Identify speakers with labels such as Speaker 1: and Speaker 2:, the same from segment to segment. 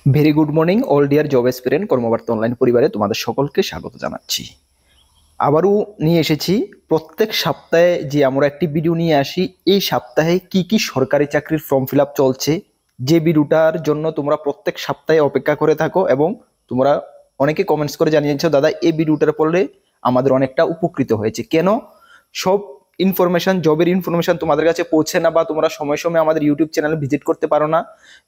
Speaker 1: Very good morning all dear job aspirant Karmabarta online পরিবারে তোমাদের সকলকে স্বাগত জানাচ্ছি। আবারও নিয়ে এসেছি প্রত্যেক সপ্তাহে যে আমরা একটি ভিডিও নিয়ে আসি। এই সপ্তাহে কি কি সরকারি চাকরির ফর্ম ফিল আপ চলছে, যে ভিডিওটার জন্য তোমরা প্রত্যেক সপ্তাহে অপেক্ষা করে থাকো এবং তোমরা অনেকে কমেন্টস করে জানিয়েছো দাদা এই ভিডিওটার পড়লে আমাদের অনেকটা উপকৃত হয়েছে। কেন সব ইনফরমেশন জবের ইনফরমেশন তোমাদের কাছে পৌঁছে না বা তোমরা সময় সময় আমাদের ইউটিউব চ্যানেলে ভিজিট করতে পারো না?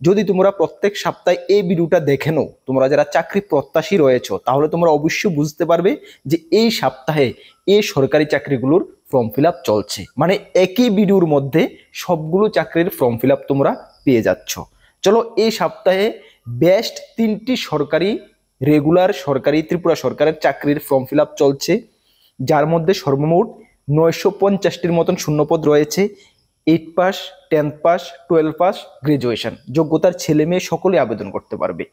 Speaker 1: যদি তোমরা প্রত্যেক সপ্তাহে এই ভিডিওটা দেখে নাও, তোমরা যারা চাকরি প্রত্যাশী রয়েছো, তাহলে তোমরা অবশ্যই বুঝতে পারবে যে এই সপ্তাহে এই সরকারি চাকরিগুলোর ফর্ম ফিল আপ চলছে। মানে একই ভিডিওর মধ্যে সবগুলো চাকরির ফর্ম ফিল আপ তোমরা পেয়ে যাচ্ছ। চলো এই সপ্তাহে বেস্ট 3টি সরকারি রেগুলার সরকারি ত্রিপুরা সরকারের চাকরির ফর্ম ফিল আপ চলছে, যার মধ্যে সর্বমোট 950টির মতন শূন্যপদ রয়েছে। 8 পাস, 10 পাস, 12 পাস, গ্রাজুয়েশন যোগ্যতার ছেলে মেয়ে সকলে আবেদন করতে পারবে।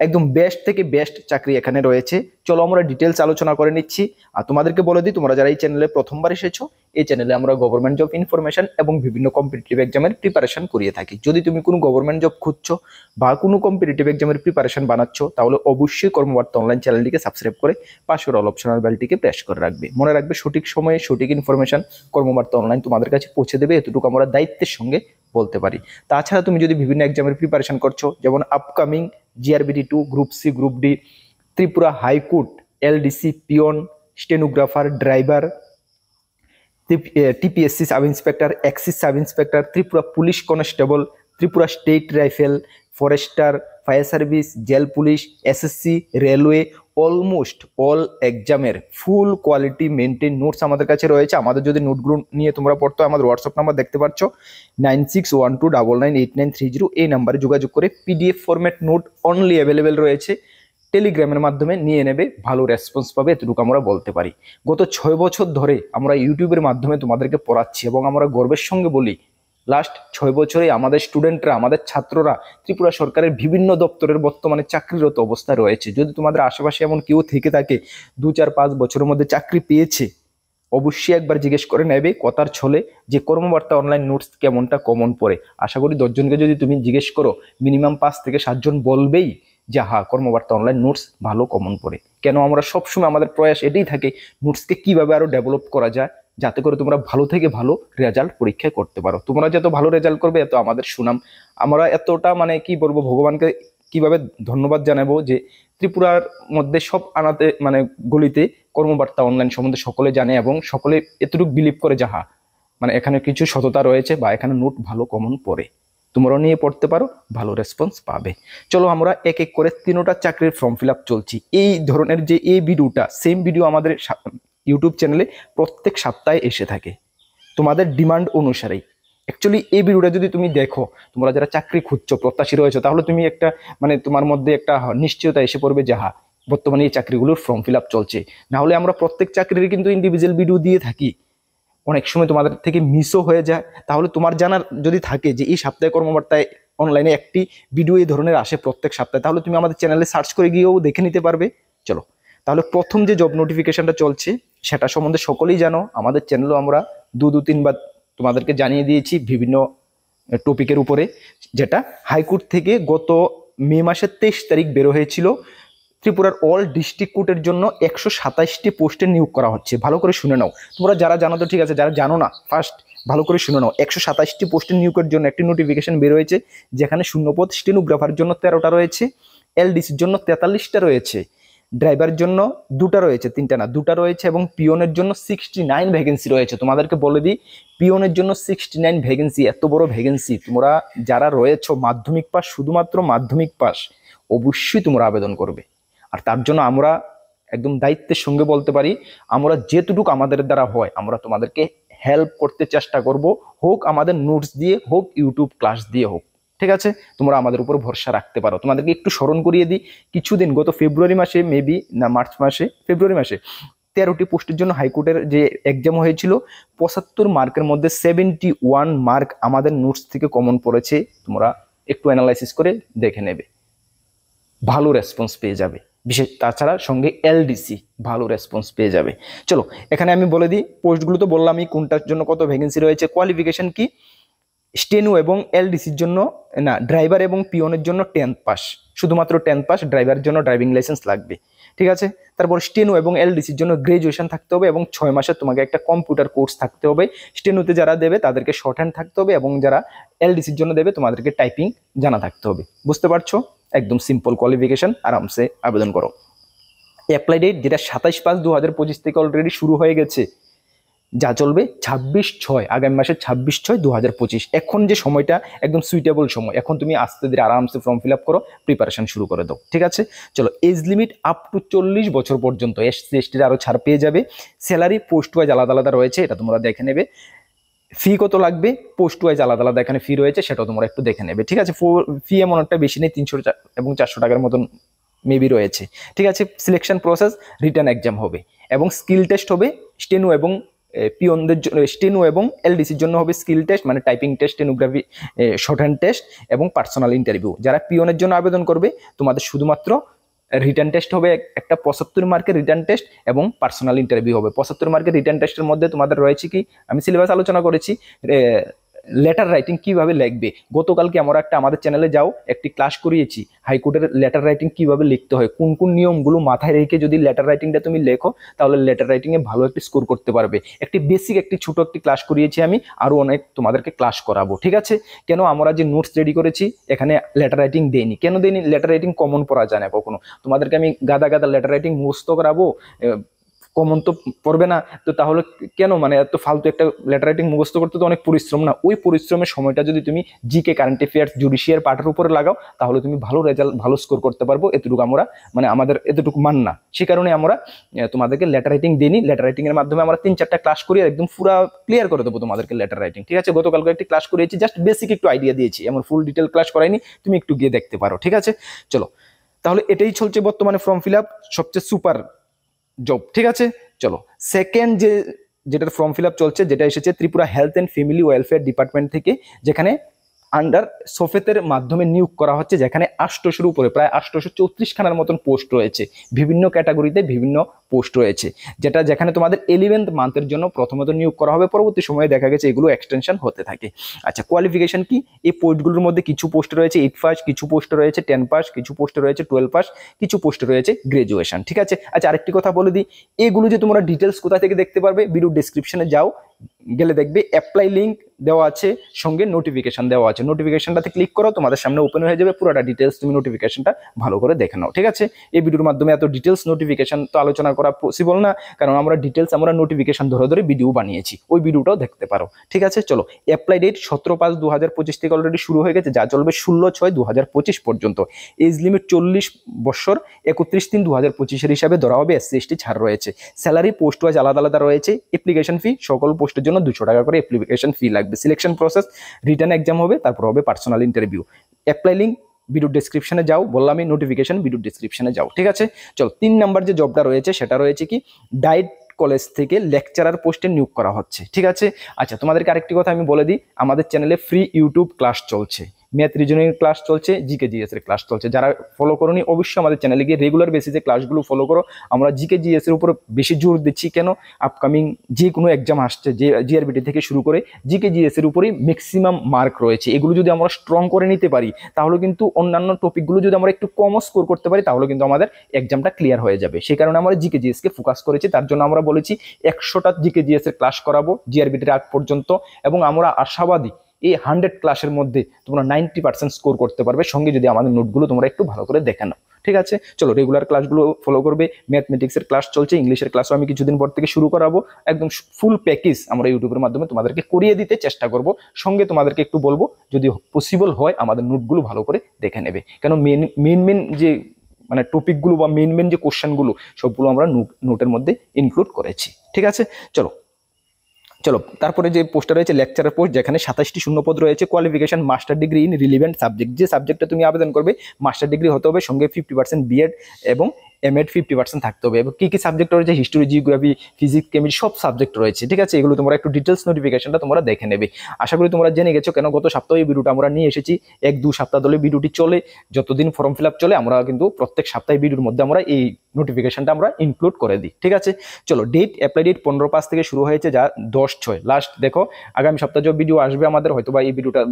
Speaker 1: একদম বেস্ট থেকে বেস্ট চাকরি এখানে রয়েছে। চলো আমরা ডিটেলস আলোচনা করে নিচ্ছি। আর তোমাদেরকে বলে দিই, তোমরা যারা এই চ্যানেলে প্রথমবার এসেছো, এই চ্যানেলে আমরা গভর্নমেন্ট জব ইনফরমেশন এবং বিভিন্ন কম্পিটিটিভ এক্সামের প্রিপারেশন করিয়ে থাকি। যদি তুমি কোনো গভর্নমেন্ট জব খুঁজছো বা কোনো কম্পিটিটিভ এক্সামের প্রিপারেশন বানাচ্ছ, তাহলে অবশ্যই কর্মবার্তা অনলাইন চ্যানেলটিকে সাবস্ক্রাইব করে পাশের অল অপশনাল বেলটিকে প্রেস করে রাখবে। মনে রাখবে সঠিক সময়ে সঠিক ইনফরমেশন কর্মবার্তা অনলাইন তোমাদের কাছে পৌঁছে দেবে, এতটুকু আমরা দায়িত্বের সঙ্গে বলতে পারি। তাছাড়া তুমি যদি বিভিন্ন এক্সামের প্রিপারেশন করছো, যেমন upcoming JRBT 2, group C, group D, Tripura high court, LDC, peon, stenographer, driver, TPSC sub inspector, excise sub inspector, Tripura police constable, Tripura state rifle, forester, fire service, jail police, SSC, railway, almost all এক্সামের full quality maintain notes আমাদের কাছে রয়েছে। আমাদের যদি নোটগুলো নিয়ে তোমরা পড়তো, আমাদের হোয়াটসঅ্যাপ নাম্বার দেখতে পাচ্ছ 9612998930, এই নাম্বারে যোগাযোগ করে PDF format note only available রয়েছে। টেলিগ্রামের মাধ্যমে নিয়ে নেবে, ভালো রেসপন্স পাবে, এতটুকু আমরা বলতে পারি। গত 6 বছর ধরে আমরা ইউটিউবের মাধ্যমে তোমাদেরকে পড়াচ্ছি এবং আমরা গর্বের সঙ্গে বলি লাস্ট 6 বছরে আমাদের স্টুডেন্টরা, আমাদের ছাত্ররা ত্রিপুরা সরকারের বিভিন্ন দপ্তরের বর্তমানে চাকরিরত অবস্থায় রয়েছে। যদি তোমাদের আশেপাশে এমন কেউ থেকে থাকে 2-4-5 বছরের মধ্যে চাকরি পেয়েছে, অবশ্যই একবার জিজ্ঞেস করে নেবে কথার ছলে যে কর্মবার্তা অনলাইন নোটস কেমনটা কমন পড়ে। আশা করি 10 জনকে যদি তুমি জিজ্ঞেস করো, মিনিমাম 5 থেকে 7 জন বলবেই যে হ্যাঁ কর্মবার্তা অনলাইন নোটস ভালো কমন পড়ে। কেন আমরা সবসময় আমাদের প্রয়াস এটাই থাকে নোটসকে কিভাবে আরো ডেভেলপ করা যায়, যাতে করে তোমরা ভালো থেকে ভালো রেজাল্ট পরীক্ষায় করতে পারো। তোমরা যত ভালো রেজাল্ট করবে এত আমাদের সুনাম। আমরা এতটা মানে কি বলবো, ভগবানকে কিভাবে ধন্যবাদ জানাবো যে ত্রিপুরার মধ্যে সব আনাতে মানে গলিতে কর্মবার্তা অনলাইন সম্বন্ধে সকলে জানে এবং সকলে এতটুকু বিলিভ করে যাহা মানে এখানে কিছু সততা রয়েছে বা এখানে নোট ভালো কমন পড়ে। তোমরাও নিয়ে পড়তে পারো, ভালো রেসপন্স পাবে। চলো আমরা এক এক করে 3টা চাকরির ফর্ম ফিল আপ চলছি। এই ধরনের যে এই ভিডিওটা সেম ভিডিও আমাদের ইউটিউব চ্যানেলে প্রত্যেক সপ্তাহে এসে থাকে তোমাদের ডিমান্ড অনুসারেই। অ্যাকচুয়ালি এই ভিডিওটা যদি তুমি দেখো, তোমরা যারা চাকরি খুঁজছো প্রত্যাশী রয়েছে, তাহলে তুমি একটা মানে তোমার মধ্যে একটা নিশ্চয়তা এসে পড়বে যে হ্যাঁ বর্তমানে এই চাকরিগুলোর ফর্ম ফিল আপ চলছে। না হলে আমরা প্রত্যেক চাকরির কিন্তু ইন্ডিভিজুয়াল ভিডিও দিয়ে থাকি, অনেক সময় তোমাদের থেকে মিসও হয়ে যায়। তাহলে তোমার জানার যদি থাকে যে এই সপ্তাহে কর্মবার্তায় অনলাইনে একটি ভিডিও এই ধরনের আসে প্রত্যেক সপ্তাহে, তাহলে তুমি আমাদের চ্যানেলে সার্চ করে গিয়েও দেখে নিতে পারবে। চলো তাহলে প্রথম যে জব নোটিফিকেশনটা চলছে সেটা সম্বন্ধে সকলেই জানো। আমাদের চ্যানেলও আমরা 2-3বার তোমাদেরকে জানিয়ে দিয়েছি বিভিন্ন টপিকের উপরে, যেটা হাইকোর্ট থেকে গত মে মাসের 23 তারিখ বের হয়েছিল। ত্রিপুরার অল ডিস্ট্রিক্ট কোর্টের জন্য 127টি পোস্টে নিয়োগ করা হচ্ছে। ভালো করে শুনে নাও, তোমরা যারা জানো তো ঠিক আছে, যারা জানো না ফার্স্ট ভালো করে শুনে নাও। 127টি পোস্টের নিয়োগের জন্য একটি নোটিফিকেশন বের হয়েছে, যেখানে শূন্যপদ স্টেনোগ্রাফার জন্য 13টা রয়েছে, এলডিসির জন্য 43টা রয়েছে, ড্রাইভারের জন্য 2টা রয়েছে, 3টা না 2টা রয়েছে, এবং পিওনের জন্য 69 ভ্যাকেন্সি রয়েছে। তোমাদেরকে বলে দিই, পিওনের জন্য 69 ভ্যাকেন্সি, এত বড় ভ্যাকেন্সি। তোমরা যারা রয়েছো মাধ্যমিক পাস, শুধুমাত্র মাধ্যমিক পাস, অবশ্যই তোমরা আবেদন করবে। আর তার জন্য আমরা একদম দায়িত্বের সঙ্গে বলতে পারি, আমরা যেটুকু আমাদের দ্বারা হয় আমরা তোমাদেরকে হেল্প করতে চেষ্টা করব, হোক আমাদের নোটস দিয়ে, হোক ইউটিউব ক্লাস দিয়ে হোক। ঠিক আছে, তোমরা আমাদের উপর ভরসা রাখতে পারো। তোমাদেরকে একটু স্মরণ করিয়ে দিই, কিছুদিন গত ফেব্রুয়ারি মাসে, মেবি না মার্চ মাসে, ফেব্রুয়ারি মাসে 13টি পোস্টের জন্য হাইকোর্টের যে এক্সাম হয়েছিল, 75 মার্কের মধ্যে 71 মার্ক আমাদের নোটস থেকে কমন পড়েছে। তোমরা একটু অ্যানালাইসিস করে দেখে নেবে, ভালো রেসপন্স পেয়ে যাবে। বিশেষ তাছাড়া সঙ্গে এলডিসি ভালো রেসপন্স পেয়ে যাবে। চলো এখানে আমি বলে দিই, পোস্টগুলো তো বললামই কোনটার জন্য কত ভ্যাকেন্সি রয়েছে, কোয়ালিফিকেশন কি। স্টেনো এবং এলডিসির জন্য না, ড্রাইভার এবং পিওনের জন্য 10th পাস, শুধুমাত্র 10th পাস, ড্রাইভারের জন্য ড্রাইভিং লাইসেন্স লাগবে। ঠিক আছে, তারপর স্টেনো এবং এলডিসির জন্য গ্রাজুয়েশন থাকতে হবে এবং 6 মাসের তোমাকে একটা কম্পিউটার কোর্স থাকতে হবে। স্টেনোতে যারা দেবে তাদেরকে শর্ট হ্যান্ড থাকতে হবে এবং যারা এলডিসির জন্য দেবে তোমাদেরকে টাইপিং জানা থাকতে হবে। বুঝতে পারছো? একদম সিম্পল কোয়ালিফিকেশন, আরামসে আবেদন করো। অ্যাপ্লাই ডেট যেটা 27/5/2025 থেকে অলরেডি শুরু হয়ে গেছে, যা চলবে 26/6, আগামী মাসের 26/6/2025। এখন যে সময়টা একদম সুইটেবল সময়, এখন তুমি আস্তে ধীরে আরামসে ফর্ম ফিল আপ করো, প্রিপারেশন শুরু করে দাও। ঠিক আছে, চলো। এজ লিমিট আপ টু 40 বছর পর্যন্ত, এসসি এসটির আরও ছাড় পেয়ে যাবে। স্যালারি পোস্ট ওয়াইজ আলাদা আলাদা রয়েছে, এটা তোমরা দেখে নেবে। ফি কত লাগবে, পোস্ট ওয়াইজ আলাদা আলাদা এখানে ফি রয়েছে, সেটাও তোমরা একটু দেখে নেবে। ঠিক আছে, ফি এমন একটা বেশি নেই, 300 এবং 400 টাকার মতন মেবি রয়েছে। ঠিক আছে, সিলেকশন প্রসেস, রিটার্ন এক্সাম হবে এবং স্কিল টেস্ট হবে। স্টেনো এবং পিওনদের জন্য, স্টেনো এবং এলডিসির জন্য হবে স্কিল টেস্ট, মানে typing test, stenography, short hand test এবং পার্সোনাল ইন্টারভিউ। যারা পিওনের জন্য আবেদন করবে তোমাদের শুধুমাত্র রিটার্ন টেস্ট হবে, একটা 75 মার্কের রিটার্ন টেস্ট এবং পার্সোনাল ইন্টারভিউ হবে। 75 মার্কের রিটার্ন টেস্টের মধ্যে তোমাদের রয়েছে কি, আমি সিলেবাস আলোচনা করেছি, লেটার রাইটিং কিভাবে লিখবে। গতকালকে আমরা আমাদের চ্যানেলে যাও একটি ক্লাস করিয়েছি, হাইকোর্টের লেটার রাইটিং কিভাবে লিখতে হয়, কোন কোন নিয়মগুলো মাথায় রেখে যদি লেটার রাইটিংটা তুমি লেখো তাহলে লেটার রাইটিংয়ে ভালো একটি স্কোর করতে পারবে। একটি বেসিক একটি ছোট একটি ক্লাস করিয়েছি আমি, আরও অনেক তোমাদেরকে ক্লাস করাবো। ঠিক আছে, কেন আমরা যে নোটস রেডি করেছি এখানে লেটার রাইটিং দেইনি, কেন দেইনি, লেটার রাইটিং কমন পড়া যায় না কখনো, তোমাদেরকে আমি গাদা গাদা লেটার রাইটিং মুখস্থ করাবো, কমন তো পড়বে না, তো তাহলে কেন, মানে এত ফালতু একটা লেটার রাইটিং মুখস্থ করতে তো অনেক পরিশ্রম না। ওই পরিশ্রমের সময়টা যদি তুমি জিকে, কারেন্ট অ্যাফেয়ার্স, জুডিশিয়ার পার্টের উপরে লাগাও তাহলে তুমি ভালো রেজাল্ট, ভালো স্কোর করতে পারবো। এতটুকু আমরা, মানে আমাদের এতটুকু মান না, সে কারণে আমরা তোমাদেরকে লেটার রাইটিং দিইনি। লেটার রাইটিং এর মাধ্যমে আমরা 3-4টা ক্লাস করি, একদম পুরো ক্লিয়ার করে দেবো তোমাদেরকে লেটার রাইটিং। ঠিক আছে, গতকালকে একটি ক্লাস করিয়েছি, জাস্ট বেসিক একটু আইডিয়া দিয়েছি, এমন ফুল ডিটেল ক্লাস করাইনি, তুমি একটু গিয়ে দেখতে পারো। ঠিক আছে, চলো। তাহলে এটাই চলছে বর্তমানে ফর্ম ফিল আপ, সবচেয়ে সুপার জব। ঠিক আছে, চলো। সেকেন্ড যেটার ফর্ম ফিল আপ চলছে, যেটা এসেছে Tripura health and family welfare department থেকে, যেখানে আন্ডার সোফেতের মাধ্যমে নিয়োগ করা হচ্ছে, যেখানে 800-এর উপরে, প্রায় 834 খানার মতন পোস্ট রয়েছে, বিভিন্ন ক্যাটাগরিতে বিভিন্ন পোস্ট রয়েছে, যেখানে তোমাদের 11th মান্থের জন্য প্রথমত নিয়োগ করা হবে, পরবর্তী সময়ে দেখা গেছে এগুলো এক্সটেনশন হতে থাকে। আচ্ছা, কোয়ালিফিকেশন কি, এই পোস্টগুলোর মধ্যে কিছু পোস্ট রয়েছে 8 পাস, কিছু পোস্ট রয়েছে 10 পাস, কিছু পোস্ট রয়েছে 12 পাস, কিছু পোস্ট রয়েছে গ্রাজুয়েশন। ঠিক আছে, আচ্ছা আরেকটি কথা বলে দিই, এগুলো যে তোমরা ডিটেলস কোথা থেকে দেখতে পারবে, ভিডিও ডেসক্রিপশনে যাও, গেলে দেখবে অ্যাপ্লাই লিঙ্ক দেওয়া আছে, সঙ্গে নোটিফিকেশন দেওয়া আছে। নোটিফিকেশনটাতে ক্লিক করো, তোমাদের সামনে ওপেন হয়ে যাবে পুরোটা ডিটেলস, তুমি নোটিফিকেশনটা ভালো করে দেখে নাও। ঠিক আছে, এই ভিডিওর মাধ্যমে এত ডিটেলস নোটিফিকেশন তো আলোচনা করা পসিবল না, কারণ আমরা ডিটেলস, আমরা নোটিফিকেশন ধরে ধরে ভিডিও বানিয়েছি, ওই ভিডিওটাও দেখতে পারো। ঠিক আছে, চলো। অ্যাপ্লাই ডেট 17/5/2025 থেকে অলরেডি শুরু হয়ে গেছে, যা চলবে 16/6/2025 পর্যন্ত। এজ লিমিট 40 বছর, 31/3/2025 হিসাবে ধরা হবে। এসসি এসটি ছাড় রয়েছে। স্যালারি পোস্ট ওয়াইজ আলাদা আলাদা রয়েছে। অ্যাপ্লিকেশন ফি, সকল পোস্টের জন্য 200 টাকা করে অ্যাপ্লিকেশন ফি লাগবে। সিলেকশন প্রসেস, রিটার্ন এক্সাম হবে, তারপর হবে personal interview. Apply link video ডেসক্রিপশনে যাও, বললাম এই নোটিফিকেশন ভিডিও ডেসক্রিপশনে যাও। ঠিক আছে, চলো। 3 নাম্বার যে জবটা রয়েছে সেটা রয়েছে কি, ডায়েট কলেজ থেকে লেকচারার পোস্টে নিয়োগ করা হচ্ছে। ঠিক আছে, আচ্ছা তোমাদেরকে আরেকটি কথা আমি বলে দিই, আমাদের চ্যানেলে ফ্রি ইউটিউব ক্লাস চলছে, ম্যাথ রিজনিং ক্লাস চলছে, জিকে জিএস এর ক্লাস চলছে। যারা ফলো করোনি অবশ্যই আমাদের চ্যানেলে গিয়ে রেগুলার বেসিসে ক্লাসগুলো ফলো করো। আমরা জিকে জিএস এর উপর বেশি জোর দিচ্ছি, কেন, আপকামিং যে কোনো এক্সাম আসছে, যে জিআরবিটি থেকে শুরু করে জিকে জিএস এর উপরেই ম্যাক্সিমাম মার্ক রয়েছে। এগুলো যদি আমরা স্ট্রং করে নিতে পারি তাহলে কিন্তু অন্যান্য টপিকগুলো যদি আমরা একটু কম স্কোর করতে পারি তাহলে কিন্তু আমাদের এক্সামটা ক্লিয়ার হয়ে যাবে। সেই কারণে আমরা জিকে জিএস কে ফোকাস করেছি, তার জন্য আমরা বলেছি 100টা জিকে জিএস এর ক্লাস করাবো জিআরবিটির আগ পর্যন্ত, এবং আমরা আশাবাদী এই 100 ক্লাসের মধ্যে তোমরা 90% স্কোর করতে পারবে, সঙ্গে যদি আমাদের নোটগুলো তোমরা একটু ভালো করে দেখে নাও। ঠিক আছে, চলো। রেগুলার ক্লাসগুলো ফলো করবে। ম্যাথমেটিক্সের ক্লাস চলছে, ইংলিশের ক্লাসও আমি কিছুদিন পর থেকে শুরু করাবো। একদম ফুল প্যাকেজ আমরা ইউটিউবের মাধ্যমে তোমাদেরকে করিয়ে দিতে চেষ্টা করব। সঙ্গে তোমাদেরকে একটু বলবো যদি পসিবল হয় আমাদের নোটগুলো ভালো করে দেখে নেবে, কেন মেন যে মানে টপিকগুলো বা মেন যে কোশ্চেনগুলো সবগুলো আমরা নোটের মধ্যে ইনক্লুড করেছি। ঠিক আছে, চলো। তারপরে যে পোস্টটা রয়েছে লেকচারার পোস্ট, যেখানে 27টি শূন্যপদ রয়েছে। Qualification master degree in relevant subject, যে সাবজেক্টে তুমি আবেদন করবে মাস্টার ডিগ্রি হতে হবে, সঙ্গে 50% বিএড এবং এমএড 50% থাকতে হবে। এবং কী কী সাবজেক্ট রয়েছে, হিস্ট্রি, জিওগ্রাফি, ফিজিক্স, কেমিস্ট্রি সব সাবজেক্ট রয়েছে, ঠিক আছে। এগুলো তোমরা একটু ডিটেলস নোটিফিকেশনটা তোমরা দেখে নেবে। আশা করি তোমরা জেনে গেছো, কেন গত সপ্তাহে এই ভিডিওটা আমরা নিয়ে এসেছি। 1-2 সপ্তাহ ধরে ভিডিওটি চলে, যতদিন ফর্ম ফিল আপ চলে আমরা কিন্তু প্রত্যেক সপ্তাহে ভিডিওর মধ্যে আমরা এই নোটিফিকেশনটা আমরা ইনক্লুড করে দিই, ঠিক আছে। চলো, ডেট অ্যাপ্লাই ডেট 15/5 থেকে শুরু হয়েছে, যা 10/6 লাস্ট। দেখো আগামী সপ্তাহে যে ভিডিও আসবে আমাদের, হয়তো বা এই ভিডিওটা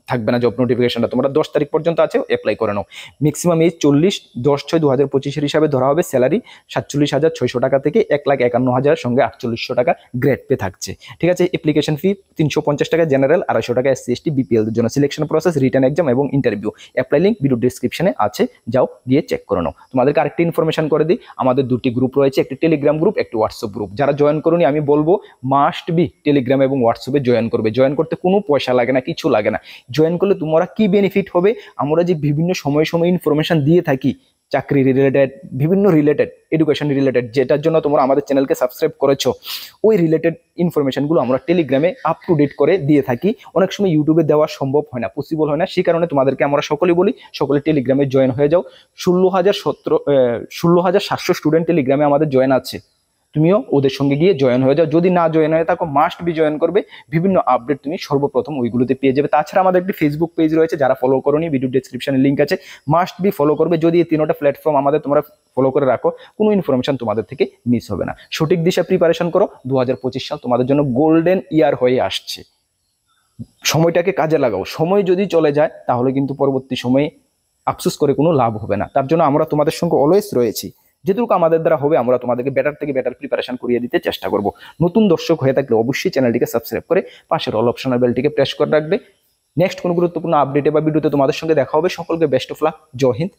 Speaker 1: থাকবে না, জব নোটিফিকেশনটা তোমরা 10 তারিখ পর্যন্ত আছে, অ্যাপ্লাই করে নাও। ম্যাক্সিমাম এজ 40, 10/6/2025 হিসাবে ধরা হবে। স্যালারি 47,600 টাকা থেকে 1,51,000 সঙ্গে 4800 টাকা গ্রেড পে থাকছে, ঠিক আছে। অ্যাপ্লিকেশন ফি 350 টাকা জেনারেল, 250 টাকা SC ST BPL এর জন্য। সিলেকশন প্রসেস, রিটার্ন এক্সাম এবং ইন্টারভিউ। অ্যাপ্লাই লিঙ্ক ভিডিও ডেসক্রিপশনে আছে, যাও গিয়ে চেক করে নাও। তোমাদেরকে আরেকটি ইনফরমেশন করে দিই, আমাদের দুটি গ্রুপ রয়েছে, একটি টেলিগ্রাম গ্রুপ, একটি হোয়াটসঅ্যাপ গ্রুপ। যারা জয়েন করুনি আমি বলবো মাস্ট বি টেলিগ্রাম এবং হোয়াটসঅ্যাপে জয়েন করবে। জয়েন করতে কোনো পয়সা লাগে না, কিছু লাগে না। জয়েন করলে তোমরা কি বেনিফিট হবে, আমরা যে বিভিন্ন সময় সময় ইনফরমেশন দিয়ে থাকি, চাকরি রিলেটেড, বিভিন্ন রিলেটেড, এডুকেশন রিলেটেড, যেটার জন্য তোমরা আমাদের চ্যানেলকে সাবস্ক্রাইব করেছো, ওই রিলেটেড ইনফরমেশনগুলো আমরা টেলিগ্রামে আপ টু ডেট করে দিয়ে থাকি। অনেক সময় ইউটিউবে দেওয়া সম্ভব হয় না, পসিবল হয় না, সেই কারণে তোমাদেরকে আমরা সকলে বলি, সকলে টেলিগ্রামে জয়েন হয়ে যাও। 16,700 স্টুডেন্ট টেলিগ্রামে আমাদের জয়েন আছে, তুমিও ওদের সঙ্গে গিয়ে জয়েন হয়ে যাও। যদি না জয়েন হয়ে থাকো, মাস্ট বি জয়েন করবে, বিভিন্ন আপডেট তুমি সর্বপ্রথম ওইগুলোতে পেয়ে যাবে। তাছাড়া আমাদের একটি ফেসবুক পেজ রয়েছে, যারা ফলো করোনি ভিডিও ডেসক্রিপশনে লিঙ্ক আছে, মাস্ট বি ফলো করবে। যদি এই তিনটা প্ল্যাটফর্ম আমাদের তোমরা ফলো করে রাখো, কোনো ইনফরমেশন তোমাদের থেকে মিস হবে না। সঠিক দিশা প্রিপারেশন করো, 2025 সাল তোমাদের জন্য গোল্ডেন ইয়ার হয়ে আসছে। সময়টাকে কাজে লাগাও। সময় যদি চলে যায় তাহলে কিন্তু পরবর্তী সময়ে আফসোস করে কোনো লাভ হবে না। তার জন্য আমরা তোমাদের সঙ্গে অলওয়েজ রয়েছি। যেটুকু আমাদের দ্বারা হবে আমরা তোমাদেরকে বেটার থেকে বেটার প্রিপারেশন করিয়ে দিতে চেষ্টা করব। নতুন দর্শক হয়ে থাকলে অবশ্যই চ্যানেলটিকে সাবস্ক্রাইব করে পাশের অল অপশনাল বেলটিকে প্রেস করে রাখবে। নেক্সট কোনো গুরুত্বপূর্ণ আপডেটে বা ভিডিওতে তোমাদের সঙ্গে দেখা হবে। সকলকে best of luck. Jai Hind,